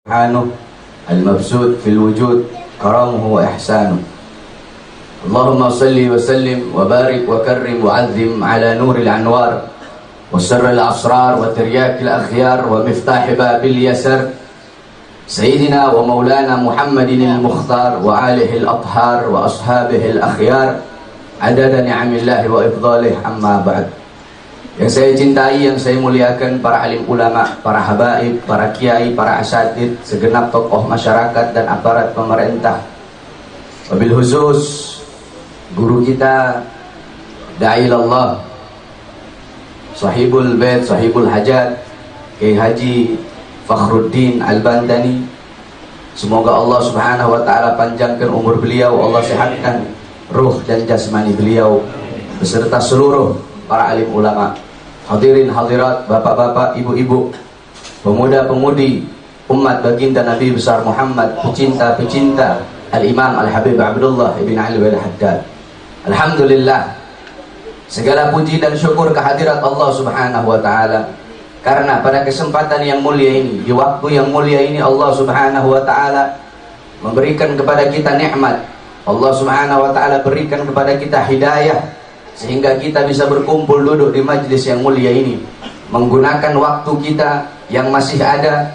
سبحانه المبسوط في الوجود كرمه وإحسانه. اللهم صل وسلم وبارك وكرم وعظم على نور الأنوار وسر الأسرار وترياك الأخيار ومفتاح باب اليسر سيدنا ومولانا محمد المختار وآله الأطهار وأصحابه الأخيار عدد نعم الله وإفضاله. أما بعد. Yang saya cintai, yang saya muliakan, para alim ulama, para habaib, para kiai, para asatid, segenap tokoh masyarakat dan aparat pemerintah. Wabil khusus guru kita Da'ilallah, Sahibul Bait, Sahibul Hajat, Kiai Haji Fakhruddin Al-Bandani. Semoga Allah Subhanahu wa taala panjangkan umur beliau, Allah sehatkan ruh dan jasmani beliau beserta seluruh para alim ulama. Hadirin hadirat, bapak-bapak, ibu-ibu, pemuda-pemudi umat baginda Nabi besar Muhammad, pecinta-pecinta Al-Imam Al-Habib Abdullah ibn Ali Al-Haddad. Alhamdulillah, segala puji dan syukur kehadirat Allah Subhanahu wa taala, karena pada kesempatan yang mulia ini, di waktu yang mulia ini, Allah Subhanahu wa taala memberikan kepada kita nikmat. Allah Subhanahu wa taala berikan kepada kita hidayah sehingga kita bisa berkumpul duduk di majlis yang mulia ini, menggunakan waktu kita yang masih ada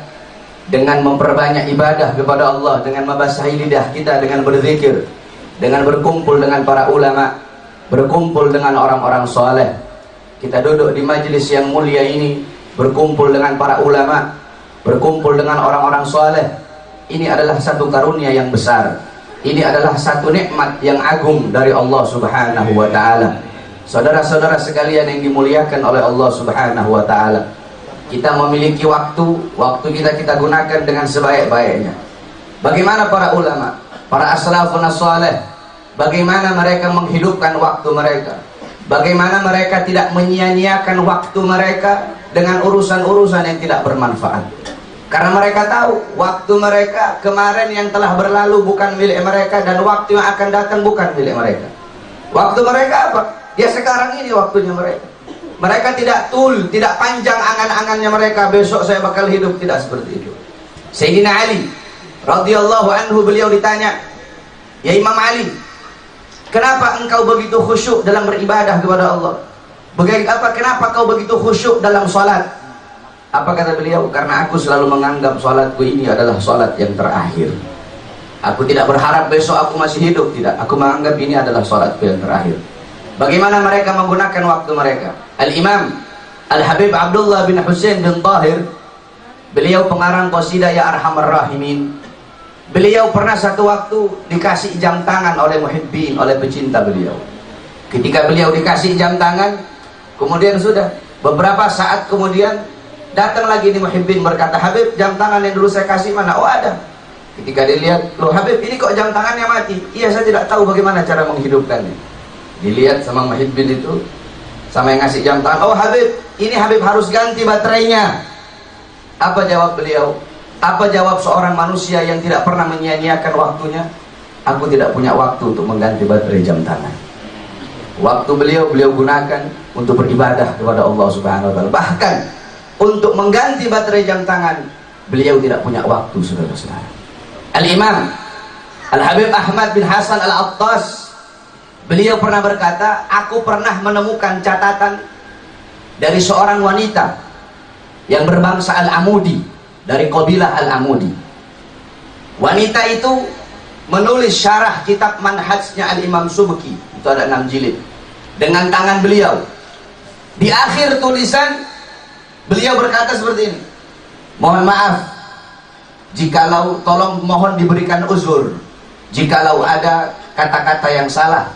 dengan memperbanyak ibadah kepada Allah, dengan membasahi lidah kita dengan berzikir, dengan berkumpul dengan para ulama, berkumpul dengan orang-orang soleh. Kita duduk di majlis yang mulia ini, berkumpul dengan para ulama, berkumpul dengan orang-orang soleh. Ini adalah satu karunia yang besar. Ini adalah satu nikmat yang agung dari Allah Subhanahu wa taala. Saudara-saudara sekalian yang dimuliakan oleh Allah Subhanahu wa taala, kita memiliki waktu kita gunakan dengan sebaik-baiknya. Bagaimana para ulama, para aslafun as-salih, bagaimana mereka menghidupkan waktu mereka, bagaimana mereka tidak menyia-nyiakan waktu mereka dengan urusan-urusan yang tidak bermanfaat. Karena mereka tahu waktu mereka kemarin yang telah berlalu bukan milik mereka, dan waktu yang akan datang bukan milik mereka. Waktu mereka apa? Ya sekarang ini waktunya mereka. Mereka tidak tidak panjang angan-angannya mereka, besok saya bakal hidup, tidak seperti itu. Sayyidina Ali radhiyallahu anhu, beliau ditanya, "Ya Imam Ali, kenapa engkau begitu khusyuk dalam beribadah kepada Allah? Kenapa kau begitu khusyuk dalam salat?" Apa kata beliau? "Karena aku selalu menganggap salatku ini adalah salat yang terakhir. Aku tidak berharap besok aku masih hidup, tidak. Aku menganggap ini adalah salatku yang terakhir." Bagaimana mereka menggunakan waktu mereka? Al-Imam Al-Habib Abdullah bin Husain bin Tahir, beliau pengarang qasidah Ya Arhamar Rahimin. Beliau pernah satu waktu dikasih jam tangan oleh muhibbin, oleh pecinta beliau. Ketika beliau dikasih jam tangan, kemudian sudah beberapa saat kemudian datang lagi di muhibbin, berkata, "Habib, jam tangan yang dulu saya kasih mana?" "Oh ada." Ketika dilihat, "Loh Habib, ini kok jam tangannya mati?" "Iya, saya tidak tahu bagaimana cara menghidupkannya." Dilihat sama muhibbin itu, sama yang ngasih jam tangan, "Oh Habib, ini Habib harus ganti baterainya." Apa jawab beliau? Apa jawab seorang manusia yang tidak pernah menyia-nyiakan waktunya? "Aku tidak punya waktu untuk mengganti baterai jam tangan." Waktu beliau gunakan untuk beribadah kepada Allah Subhanahu wa taala. Bahkan untuk mengganti baterai jam tangan, beliau tidak punya waktu, saudara-saudara. Al-Imam Al-Habib Ahmad bin Hasan Al-Attas, beliau pernah berkata, "Aku pernah menemukan catatan dari seorang wanita yang berbangsa Al-Amudi, dari kabilah Al-Amudi. Wanita itu menulis syarah kitab manhajnya Al-Imam Subki, itu ada 6 jilid, dengan tangan beliau. Di akhir tulisan beliau berkata seperti ini, "Mohon maaf, jikalau, tolong mohon diberikan uzur jikalau ada kata-kata yang salah,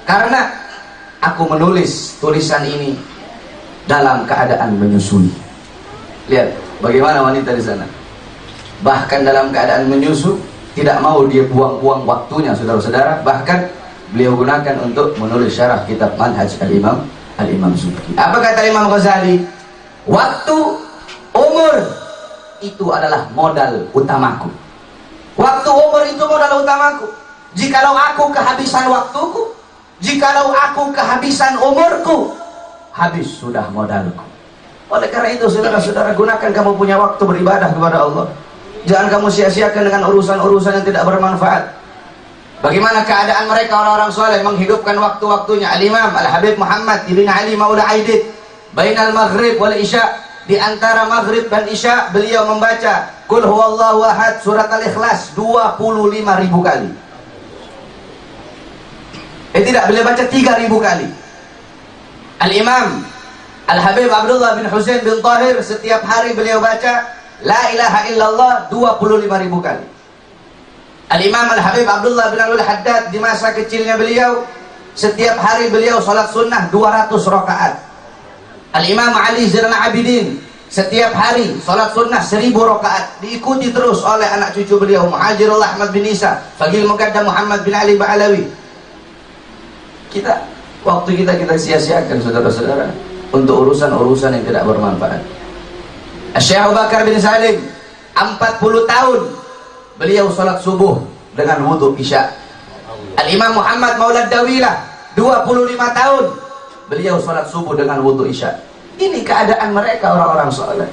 karena aku menulis tulisan ini dalam keadaan menyusui." Lihat bagaimana wanita di sana. Bahkan dalam keadaan menyusu, tidak mau dia buang-buang waktunya, saudara-saudara. Bahkan beliau gunakan untuk menulis syarah kitab manhaj Al-Imam Subki. Apa kata Imam Ghazali? "Waktu, umur itu adalah modal utamaku. Waktu, umur itu modal utamaku. Jikalau aku kehabisan waktuku, jikalau aku kehabisan umurku, habis sudah modalku." Oleh karena itu, saudara-saudara, gunakan kamu punya waktu beribadah kepada Allah. Jangan kamu sia-siakan dengan urusan-urusan yang tidak bermanfaat. Bagaimana keadaan mereka orang-orang soleh menghidupkan waktu-waktunya? Al-Imam Al-Habib Muhammad Ibn Ali Maula Aidid, bainal maghrib wal isya, di antara maghrib dan isya beliau membaca Qul huwallahu ahad surat Al-Ikhlas 25.000 kali. Tidak, beliau baca 3.000 kali. Al-Imam Al-Habib Abdullah bin Husain bin Tahir setiap hari beliau baca La ilaha illallah 25.000 kali. Al-Imam Al-Habib Abdullah bin Al-Haddad di masa kecilnya beliau, setiap hari beliau salat sunnah 200 rakaat. Al-Imam Ali Zainal Abidin setiap hari salat sunnah 1000 rakaat, diikuti terus oleh anak cucu beliau Muhajirullah Ahmad bin Isa, Faqih Muqaddam Muhammad bin Ali Ba'alawi. Waktu kita sia-siakan saudara-saudara untuk urusan-urusan yang tidak bermanfaat. Syekh Abu Bakar bin Salim 40 tahun beliau salat subuh dengan wudu isya. Al-Imam Muhammad Maulad Dawilah 25 tahun beliau salat subuh dengan wudu isya. Ini keadaan mereka orang-orang saleh.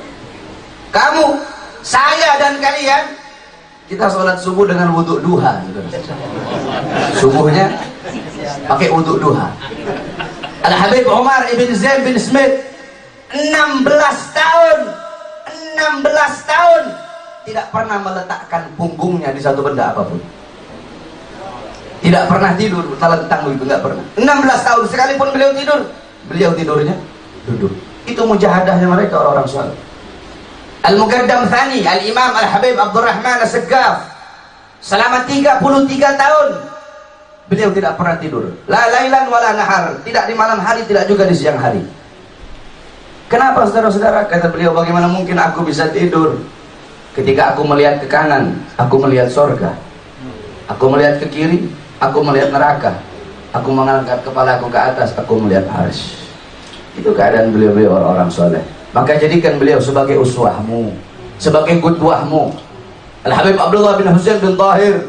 Kamu, saya dan kalian, kita salat subuh dengan wudu duha. Subuhnya pakai wudu duha. Al-Habib Umar ibn Zain bin Smith 16 tahun tidak pernah meletakkan punggungnya di satu benda apapun. Tidak pernah tidur telentang begitu, enggak pernah. 16 tahun sekalipun beliau tidur, beliau tidurnya duduk. Itu mujahadahnya mereka orang-orang saleh. Al-Muqaddam Thani Al-Imam Al-Habib Abdurrahman As-Saggaf selama 33 tahun beliau tidak pernah tidur. La lailan wala nahar, tidak di malam hari, tidak juga di siang hari. Kenapa saudara-saudara? Kata beliau, bagaimana mungkin aku bisa tidur ketika aku melihat ke kanan, aku melihat sorga, aku melihat ke kiri, aku melihat neraka, aku mengangkat kepala aku ke atas, aku melihat arsy. Itu keadaan beliau-beliau orang-orang soleh. Maka jadikan beliau sebagai uswahmu, sebagai qudwahmu. Al-Habib Abdullah bin Husain bin Tahir,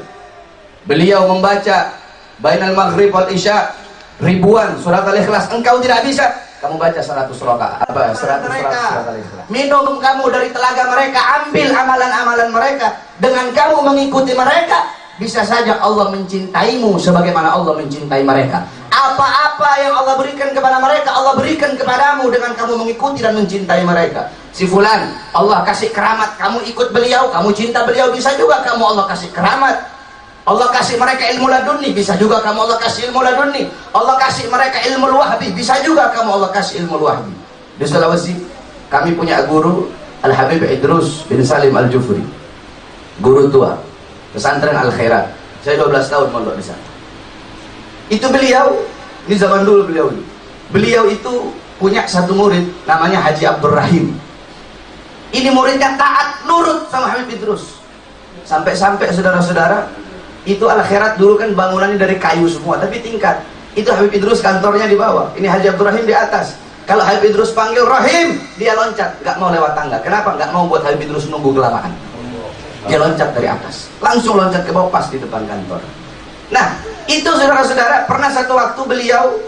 beliau membaca bainal maghrib wal isya ribuan surat Al-Ikhlas. Engkau tidak bisa, kamu baca 100 rakaat, 100 surat Al-Ikhlas. Minum kamu dari telaga mereka, ambil amalan-amalan mereka. Dengan kamu mengikuti mereka, bisa saja Allah mencintaimu sebagaimana Allah mencintai mereka. Apa-apa yang Allah berikan kepada mereka, Allah berikan kepadamu dengan kamu mengikuti dan mencintai mereka. Si fulan, Allah kasih keramat, kamu ikut beliau, kamu cinta beliau, bisa juga kamu Allah kasih keramat. Allah kasih mereka ilmu laduni, bisa juga kamu Allah kasih ilmu laduni. Allah kasih mereka ilmu wahbi, bisa juga kamu Allah kasih ilmu wahbi. Di Sulawesi kami punya guru Al-Habib Idrus bin Salim Al-Jufri, guru tua pesantren Al-Khairat. Saya 12 tahun mondok di sana. Itu beliau, ini zaman dulu beliau itu punya satu murid namanya Haji Abdul Rahim. Ini muridnya taat, nurut sama Habib Idrus. Sampai-sampai saudara-saudara, itu Al-Khairat dulu kan bangunannya dari kayu semua, tapi tingkat. Itu Habib Idrus kantornya di bawah, ini Haji Abdul Rahim di atas. Kalau Habib Idrus panggil Rahim, dia loncat, nggak mau lewat tangga. Kenapa? Nggak mau buat Habib Idrus nunggu kelamaan. Dia loncat dari atas, langsung loncat ke bawah pas di depan kantor. Nah, itu saudara-saudara, pernah satu waktu beliau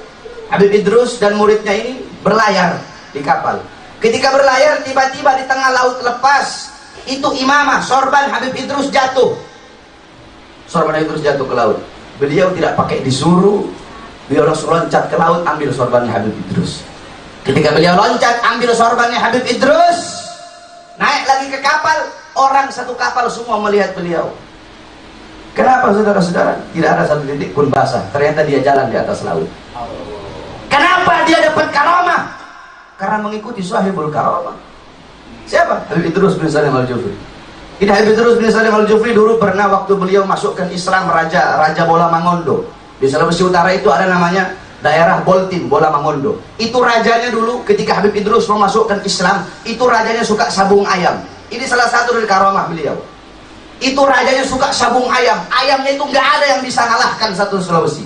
Habib Idrus dan muridnya ini berlayar di kapal. Ketika berlayar, tiba-tiba di tengah laut lepas, itu imamah sorban Habib Idrus jatuh. Sorban Habib Idrus jatuh ke laut. Beliau tidak pakai disuruh, beliau langsung loncat ke laut, ambil sorbannya Habib Idrus. Ketika beliau loncat, ambil sorbannya Habib Idrus, naik lagi ke kapal. Orang satu kapal semua melihat beliau. Kenapa saudara-saudara? Tidak ada satu titik pun basah. Ternyata dia jalan di atas laut. Kenapa dia dapat karamah? Karena mengikuti sahibul karamah. Siapa? Habib Idrus bin Salim Al-Jufri. Ini Habib Idrus bin Salim Al-Jufri dulu pernah waktu beliau masukkan Islam Raja Bola Mangondo. Di Sulawesi Utara itu ada namanya daerah Boltin, Bola Mangondo. Itu rajanya dulu ketika Habib Idrus memasukkan Islam, itu rajanya suka sabung ayam. Ini salah satu dari karamah beliau. Itu rajanya suka sabung ayam. Ayamnya itu nggak ada yang bisa ngalahkan satu Sulawesi.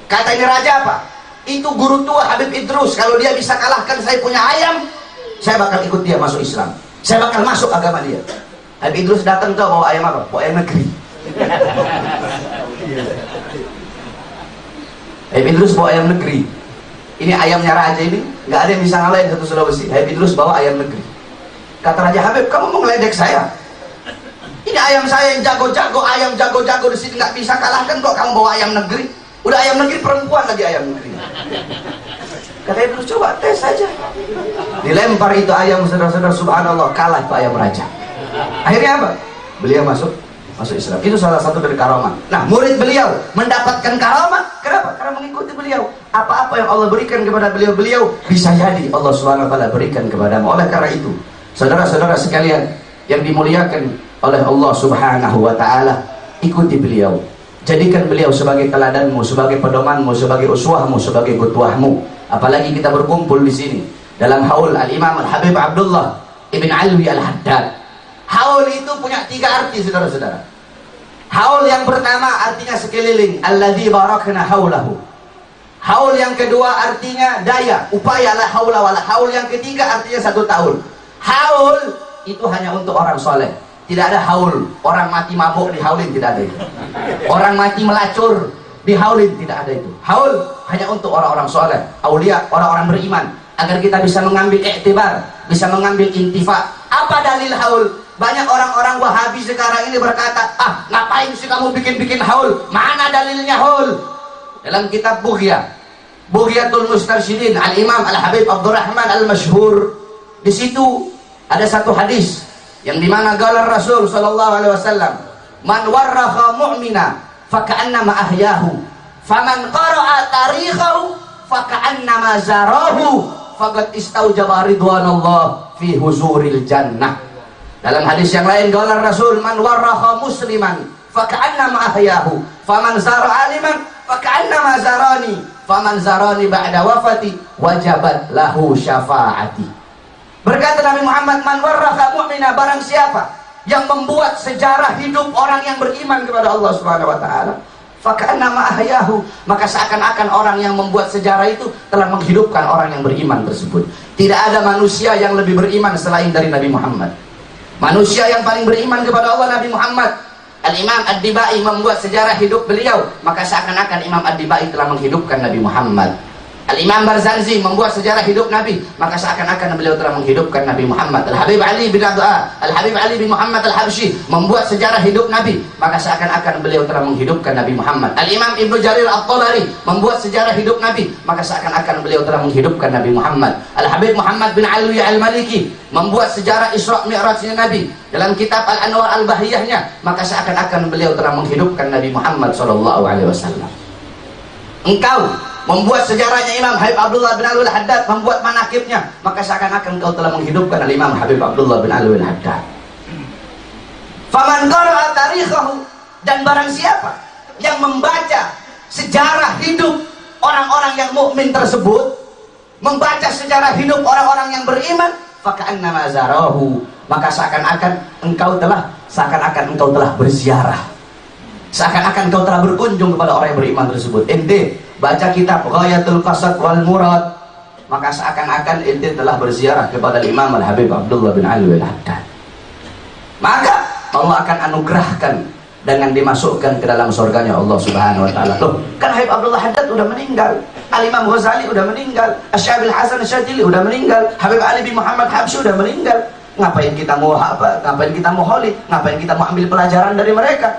Kata ini raja apa? Itu guru tua Habib Idrus. Kalau dia bisa kalahkan saya punya ayam, saya bakal ikut dia masuk Islam. Saya bakal masuk agama dia. Habib Idrus datang tuh bawa ayam apa? Bawa ayam negeri. Habib Idrus bawa ayam negeri. Ini ayamnya raja ini, nggak ada yang bisa ngalahin satu Sulawesi. Habib Idrus bawa ayam negeri. Kata Raja Habib, kamu mau ngeledek saya? Ini ayam saya yang jago-jago, ayam jago-jago di sini nggak bisa kalahkan kok kamu bawa ayam negeri. Udah ayam negeri perempuan lagi ayam negeri. Katanya terus coba tes saja. Dilempar itu ayam, saudara-saudara, subhanallah, kalah itu ayam raja. Akhirnya apa? Beliau masuk Islam. Itu salah satu dari karamah. Nah, murid beliau mendapatkan karamah. Kenapa? Karena mengikuti beliau. Apa-apa yang Allah berikan kepada beliau bisa jadi Allah Subhanahu wa taala berikan kepadamu. Oleh karena itu, saudara-saudara sekalian yang dimuliakan oleh Allah Subhanahu wa taala, ikuti beliau. Jadikan beliau sebagai teladanmu, sebagai pedomanmu, sebagai uswahmu, sebagai qudwahmu. Apalagi kita berkumpul di sini dalam haul Al-Imam Al-Habib Abdullah Ibn Alwi Al-Haddad. Haul itu punya 3 arti, saudara-saudara. Haul yang pertama artinya sekeliling, alladzi barakna haulahu. Haul yang kedua artinya daya, upaya, la haula wala. Haul yang ketiga artinya 1 tahun. Haul itu hanya untuk orang soleh. Tidak ada haul orang mati mabuk dihaulin, tidak ada itu. Orang mati melacur dihaulin, tidak ada itu. Haul hanya untuk orang-orang soleh, aulia, orang-orang beriman, agar kita bisa mengambil iktibar, bisa mengambil intifa. Apa dalil haul? Banyak orang-orang Wahabi sekarang ini berkata, ngapain sih kamu bikin-bikin haul? Mana dalilnya haul? Dalam kitab Bughyatul Mustarsyidin Al-Imam Al-Habib Abdurrahman Al-Masyhur, di situ ada satu hadis yang dimana galar Rasul sallallahu alaihi wasallam, man warraha mu'mina faka'annama ahyahu, faman qara'a tarikhahu faka'annama zarahu, faqad istaujaba ridwanallah fi huzuril jannah. Dalam hadis yang lain galar Rasul, man warraha musliman faka'annama ahyahu, faman zara aliman faka'annama zarani, faman zarani ba'da wafati wajabat lahu syafa'ati. Berkata Nabi Muhammad, man warraha mu'mina, barang siapa yang membuat sejarah hidup orang yang beriman kepada Allah Subhanahu wa taala, faka'annama ahyahu, maka seakan-akan orang yang membuat sejarah itu telah menghidupkan orang yang beriman tersebut. Tidak ada manusia yang lebih beriman selain dari Nabi Muhammad. Manusia yang paling beriman kepada Allah Nabi Muhammad. Al-Imam Ad-Dibai membuat sejarah hidup beliau, maka seakan-akan Imam Ad-Dibai telah menghidupkan Nabi Muhammad. Al-Imam Barzanji membuat sejarah hidup Nabi, maka seakan-akan beliau telah menghidupkan Nabi Muhammad. Al-Habib Ali bin Al-Habib Ali bin Muhammad Al-Habsyi membuat sejarah hidup Nabi, maka seakan-akan beliau telah menghidupkan Nabi Muhammad. Al-Imam Ibnu Jarir At-Tabari membuat sejarah hidup Nabi, maka seakan-akan beliau telah menghidupkan Nabi Muhammad. Al-Habib Muhammad bin Alwi Al-Maliki membuat sejarah Isra Mi'rajnya Nabi dalam kitab Al-Anwar Al-Bahiyahnya, maka seakan-akan beliau telah menghidupkan Nabi Muhammad SAW. Engkau membuat sejarahnya Imam Habib Abdullah bin Alwi Al-Haddad, membuat manakibnya, maka seakan-akan kau telah menghidupkan Imam Habib Abdullah bin Alwi Al-Haddad. Faman qara'a tarikhahu, dan barang siapa yang membaca sejarah hidup orang-orang yang mukmin tersebut, membaca sejarah hidup orang-orang yang beriman, faka'annama zarahu, maka seakan-akan engkau telah berziarah, seakan-akan engkau telah berkunjung kepada orang yang beriman tersebut. Ente baca kitab Ghayatul Qasad wal Murad, maka seakan-akan ente telah berziarah kepada Imam Al-Habib Abdullah bin Alwi Al-Haddad. Maka Allah akan anugerahkan dengan dimasukkan ke dalam surganya Allah Subhanahu wa taala. Loh, kan Habib Abdullah Haddad udah meninggal, Al-Imam Ghazali udah meninggal, Asy-Syabil Hasan Asy-Syadzili udah meninggal, Habib Ali bin Muhammad Habsyi udah meninggal. Ngapain kita mau ngapain kita mau kholid, ngapain kita mau ambil pelajaran dari mereka?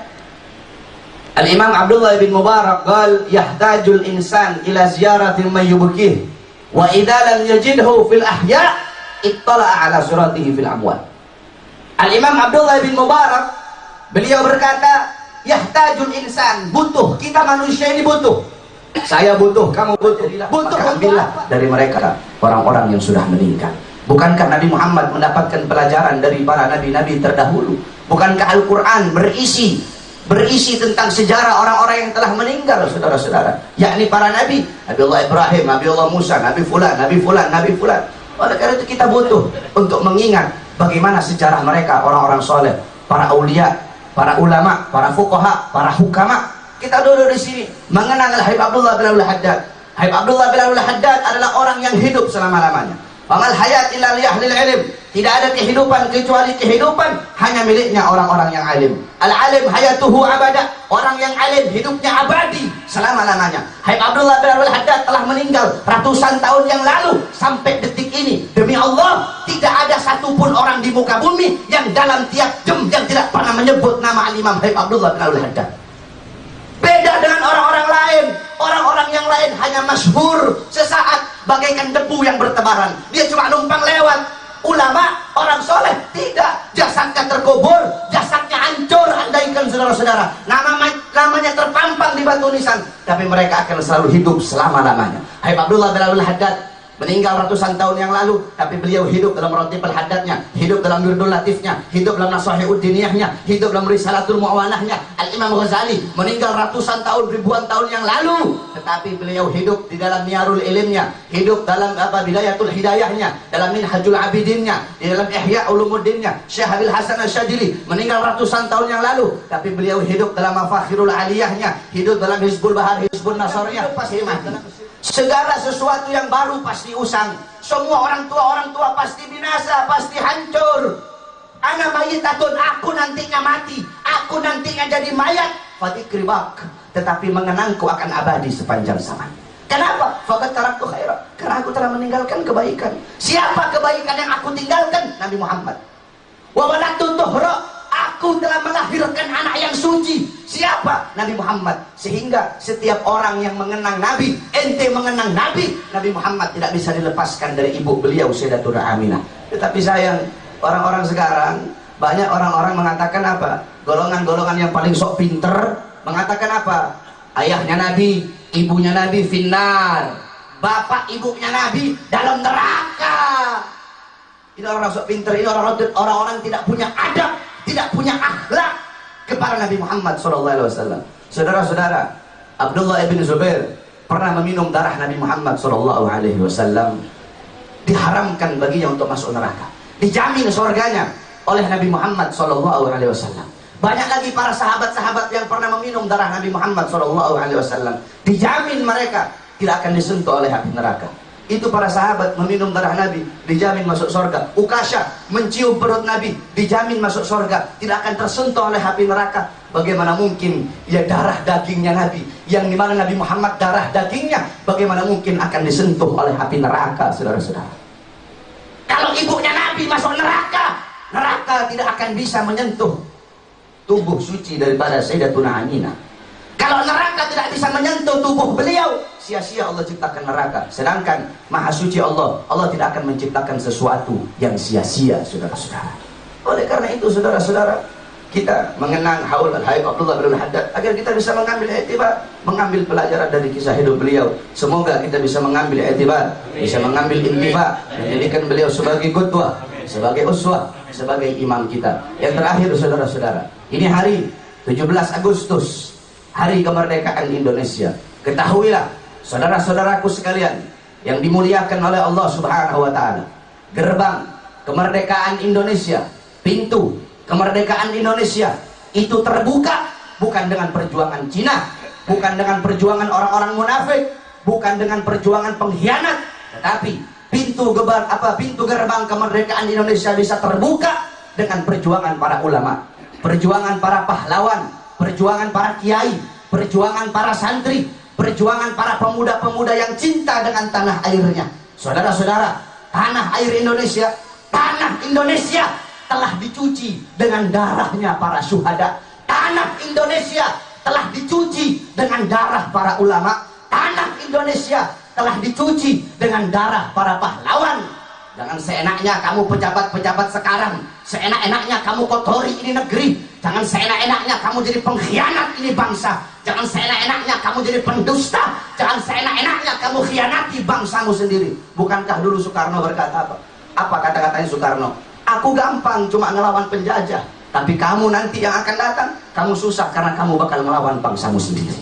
Al-Imam Abdullah bin Mubarak qal yahtajul insan ila ziyaratin man yubkih wa idza lam yajidhu fil ahya ittala'a ala suratihi fil amwat. Al-Imam Abdullah bin Mubarak beliau berkata, yahtajul insan, butuh, kita manusia ini butuh. Saya butuh, kamu butuh. Butuh ambillah dari mereka orang-orang yang sudah meninggal. Bukankah Nabi Muhammad mendapatkan pelajaran dari para nabi-nabi terdahulu? Bukankah Al-Qur'an berisi tentang sejarah orang-orang yang telah meninggal, saudara-saudara, yakni para nabi, Nabi Allah Ibrahim, Nabi Allah Musa, Nabi Fulan, Nabi Fulan, Nabi Fulan. Oleh karena itu kita butuh untuk mengingat bagaimana sejarah mereka, orang-orang soleh, para aulia, para ulama, para fuqaha, para hukama. Kita duduk di sini mengenal Habib Abdullah bin Alwi Al-Haddad. Habib Abdullah bin Alwi Al-Haddad adalah orang yang hidup selama-lamanya. Famal hayat illa li ahlil ilm, Tidak ada kehidupan kecuali kehidupan hanya miliknya orang-orang yang alim. Al-alim hayatuhu abada. Orang yang alim hidupnya abadi selama-lamanya. Habib Abdullah bin Al-Haddad telah meninggal ratusan tahun yang lalu. Sampai detik ini, demi Allah, tidak ada satupun orang di muka bumi yang dalam tiap jam yang tidak pernah menyebut nama Al-Imam Habib Abdullah bin Al-Haddad. Beda dengan orang-orang lain. Orang-orang yang lain hanya masyhur sesaat bagaikan debu yang bertebaran. Dia cuma numpang lewat. Ulama, orang soleh, tidak. Jasadnya terkubur, jasadnya hancur, andaikan saudara-saudara. Namanya terpampang di batu nisan. Tapi mereka akan selalu hidup selama-lamanya. Habib Abdullah bin Al-Haddad meninggal ratusan tahun yang lalu, tapi beliau hidup dalam Ratib Al-Haddadnya, hidup dalam Wirdul Latifnya, hidup dalam Nasaihud Diniyahnya, hidup dalam Risalatul Mu'awanahnya. Al-Imam Ghazali meninggal ratusan tahun, ribuan tahun yang lalu, tetapi beliau hidup di dalam Niyarul Ilimnya, hidup dalam Bidayatul Hidayahnya, dalam Minhajul Abidinnya, di dalam Ihya Ulumuddinnya. Syekh Abil Hasan Asyadili meninggal ratusan tahun yang lalu, tapi beliau hidup dalam Mafakhirul Aliyahnya, hidup dalam Hizbul Bahar, Hizbun Nasarnya. Pasti mati. Segala sesuatu yang baru pasti usang. Semua orang tua pasti binasa, pasti hancur. Ana mayitatun, aku nantinya mati, aku nantinya jadi mayat. Fadikribak, tetapi mengenangku akan abadi sepanjang zaman. Kenapa? Faqad taraktu khaira, karena aku telah meninggalkan kebaikan. Siapa kebaikan yang aku tinggalkan? Nabi Muhammad. Wa walatu tuhra, aku telah melahirkan anak yang suci. Siapa? Nabi Muhammad. Sehingga setiap orang yang mengenang Nabi, ente mengenang Nabi, Nabi Muhammad tidak bisa dilepaskan dari ibu beliau Sayyidatuna Aminah. Tetapi sayang, orang-orang sekarang, banyak orang-orang mengatakan apa? Golongan-golongan yang paling sok pinter mengatakan apa? Ayahnya Nabi, ibunya Nabi finnar, bapak ibunya Nabi dalam neraka. Ini orang sok pinter, ini orang-orang tidak punya adab, tidak punya akhlak kepada Nabi Muhammad SAW. Saudara-saudara, Abdullah ibn Zubair pernah meminum darah Nabi Muhammad SAW. Diharamkan baginya untuk masuk neraka, dijamin surganya oleh Nabi Muhammad SAW. Banyak lagi para sahabat-sahabat yang pernah meminum darah Nabi Muhammad SAW, dijamin mereka tidak akan disentuh oleh api neraka. Itu para sahabat meminum darah Nabi, dijamin masuk surga. Ukasha mencium perut Nabi, dijamin masuk surga, tidak akan tersentuh oleh api neraka. Bagaimana mungkin ya darah dagingnya Nabi, yang dimana Nabi Muhammad darah dagingnya, bagaimana mungkin akan disentuh oleh api neraka, saudara-saudara? Kalau ibunya Nabi masuk neraka, neraka tidak akan bisa menyentuh tubuh suci daripada Sayyidatuna Aminah. Kalau neraka tidak bisa menyentuh tubuh beliau, sia-sia Allah ciptakan neraka. Sedangkan Maha Suci Allah, Allah tidak akan menciptakan sesuatu yang sia-sia, saudara-saudara. Oleh karena itu, saudara-saudara, kita mengenang Haul Al-Habib Abdullah bin Al-Haddad agar kita bisa mengambil i'tibar, mengambil pelajaran dari kisah hidup beliau. Semoga kita bisa mengambil i'tibar, bisa mengambil intifa, menjadikan beliau sebagai qudwah, sebagai uswah, sebagai imam kita. Yang terakhir, saudara-saudara, ini hari 17 Agustus, hari kemerdekaan Indonesia. Ketahuilah, saudara-saudaraku sekalian yang dimuliakan oleh Allah Subhanahu wa taala, gerbang kemerdekaan Indonesia, pintu kemerdekaan Indonesia itu terbuka bukan dengan perjuangan Cina, bukan dengan perjuangan orang-orang munafik, bukan dengan perjuangan pengkhianat, tetapi pintu gerbang kemerdekaan Indonesia bisa terbuka dengan perjuangan para ulama, perjuangan para pahlawan, perjuangan para kiai, perjuangan para santri, perjuangan para pemuda-pemuda yang cinta dengan tanah airnya. Saudara-saudara, tanah air Indonesia, tanah Indonesia telah dicuci dengan darahnya para syuhada. Tanah Indonesia telah dicuci dengan darah para ulama. Tanah Indonesia telah dicuci dengan darah para pahlawan. Jangan seenaknya kamu pejabat-pejabat sekarang, seenak-enaknya kamu kotori ini negeri. Jangan seenak-enaknya kamu jadi pengkhianat ini bangsa. Jangan seenak-enaknya kamu jadi pendusta. Jangan seenak-enaknya kamu khianati bangsamu sendiri. Bukankah dulu Soekarno berkata apa? Apa kata-katanya Soekarno? Aku gampang cuma ngelawan penjajah, tapi kamu nanti yang akan datang, kamu susah karena kamu bakal melawan bangsamu sendiri.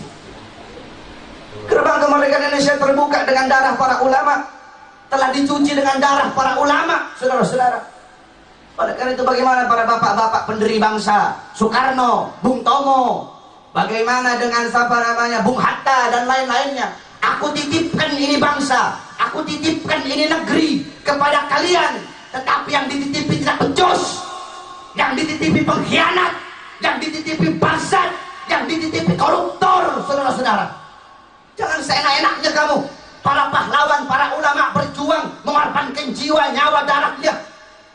Gerbang kemerdekaan Indonesia terbuka dengan darah para ulama, telah dicuci dengan darah para ulama, saudara-saudara. Oleh karena itu, bagaimana para bapak-bapak pendiri bangsa, Soekarno, Bung Tomo, bagaimana dengan Bung Hatta dan lain-lainnya? Aku titipkan ini bangsa, aku titipkan ini negeri kepada kalian. tetapi yang dititipi tidak becus, yang dititipi pengkhianat, yang dititipi bangsat, yang dititipi koruptor, saudara-saudara. Jangan seenak-enaknya kamu. Para pahlawan, para ulama berjuang mengorbankan jiwa, nyawa, darahnya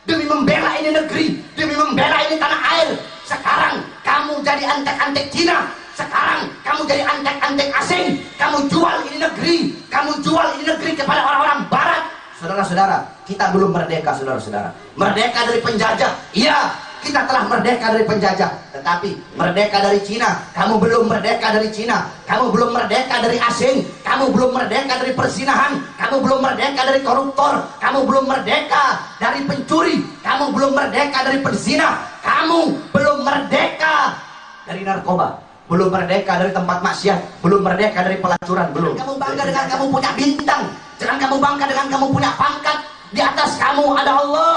demi membela ini negeri, demi membela ini tanah air. Sekarang kamu jadi antek-antek Cina, sekarang kamu jadi antek-antek asing. Kamu jual ini negeri, kamu jual ini negeri kepada orang-orang barat. Saudara-saudara, kita belum merdeka, saudara-saudara. Merdeka dari penjajah, iya, kita telah merdeka dari penjajah. Tetapi merdeka dari Cina, kamu belum merdeka dari Cina. Kamu belum merdeka dari asing. Kamu belum merdeka dari perzinahan. Kamu belum merdeka dari koruptor. Kamu belum merdeka dari pencuri. Kamu belum merdeka dari penzina. Kamu belum merdeka dari narkoba. Belum merdeka dari tempat maksiat. Belum merdeka dari pelacuran. Belum. Kamu bangga dengan kamu punya bintang. Jangan kamu bangga dengan kamu punya pangkat. Di atas kamu ada Allah.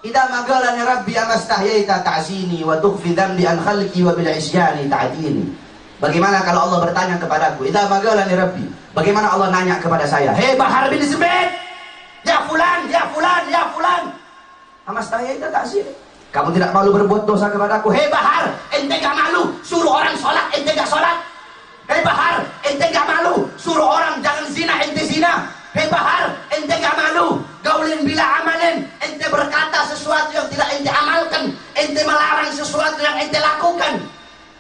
Idza magalani rabbi amastahyaita ta'zini wa tukhfi dhanbi an khalqi wa bil isyani ta'dini. Bagaimana kalau Allah bertanya kepadaku, idza magalani rabbi, bagaimana Allah nanya kepada saya, hei Bahar bin Smith, ya fulan, ya fulan, ya fulan, amastahyaita ta'zini, kamu tidak malu berbuat dosa kepadaku? Hei Bahar, ente gak malu suruh orang sholat, ente gak sholat? Hei Bahar, ente gak malu suruh orang jangan zina, ente zina? Hei Bahar, ente gak malu gaulin bila amalin, ente berkata sesuatu yang tidak ente amalkan, ente melarang sesuatu yang ente lakukan?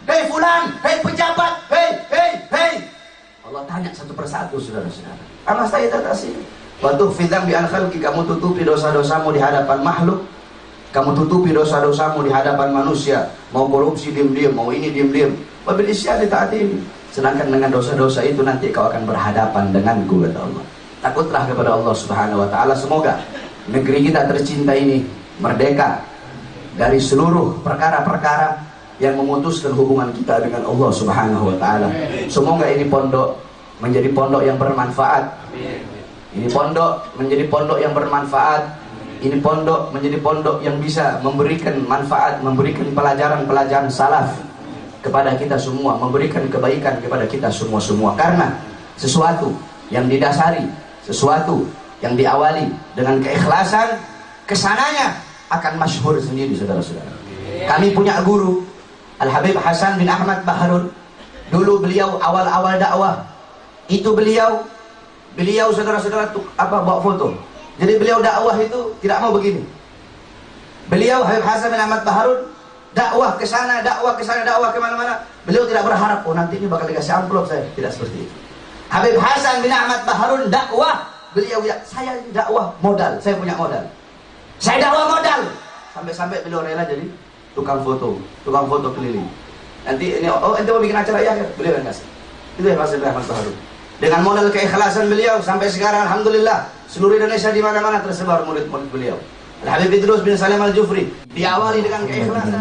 Hei fulan, hei pejabat, hei. Allah tanya satu persatu, saudara-saudara. Amastahyaita ta'zini wa tukhfi dhanbi an khalqi, kamu tutupi dosa-dosamu di hadapan makhluk, kamu tutupi dosa-dosamu di hadapan manusia. Mau korupsi diam-diam, mau ini diam-diam, wa bil isyani ta'dini, sedangkan dengan dosa-dosa itu nanti kau akan berhadapan denganku, kata Allah. Takutlah kepada Allah Subhanahu wa ta'ala. Semoga negeri kita tercinta ini merdeka dari seluruh perkara-perkara yang memutuskan hubungan kita dengan Allah Subhanahu wa ta'ala. Semoga ini pondok menjadi pondok yang bermanfaat. Ini pondok menjadi pondok yang bermanfaat. Ini pondok menjadi pondok yang bisa memberikan manfaat, memberikan pelajaran-pelajaran salaf kepada kita semua, memberikan kebaikan kepada kita semua. Karena sesuatu yang didasari, sesuatu yang diawali dengan keikhlasan, kesananya akan masyhur sendiri, saudara-saudara. Kami punya guru Al-Habib Hasan bin Ahmad Baharun. Dulu beliau awal-awal dakwah itu beliau saudara-saudara bawa foto. Jadi beliau dakwah itu tidak mau begini. Beliau Habib Hasan bin Ahmad Baharun dakwah ke sana, dakwah ke mana-mana. Beliau tidak berharap, oh nanti ini bakal dikasih amplop saya. Tidak seperti itu. Habib Hasan bin Ahmad Baharun dakwah, beliau ya, saya dakwah modal, saya punya modal. Saya dakwah modal. Sampai-sampai beliau rela jadi tukang foto keliling. Nanti ini, oh ente mau bikin acara ya, beliau yang kasih. Itu Habib Hasan bin Ahmad Baharun. Dengan modal keikhlasan beliau sampai sekarang alhamdulillah seluruh Indonesia di mana-mana tersebar murid-murid beliau. Al-Habib Idrus bin Salim Al-Jufri diawali dengan keikhlasan.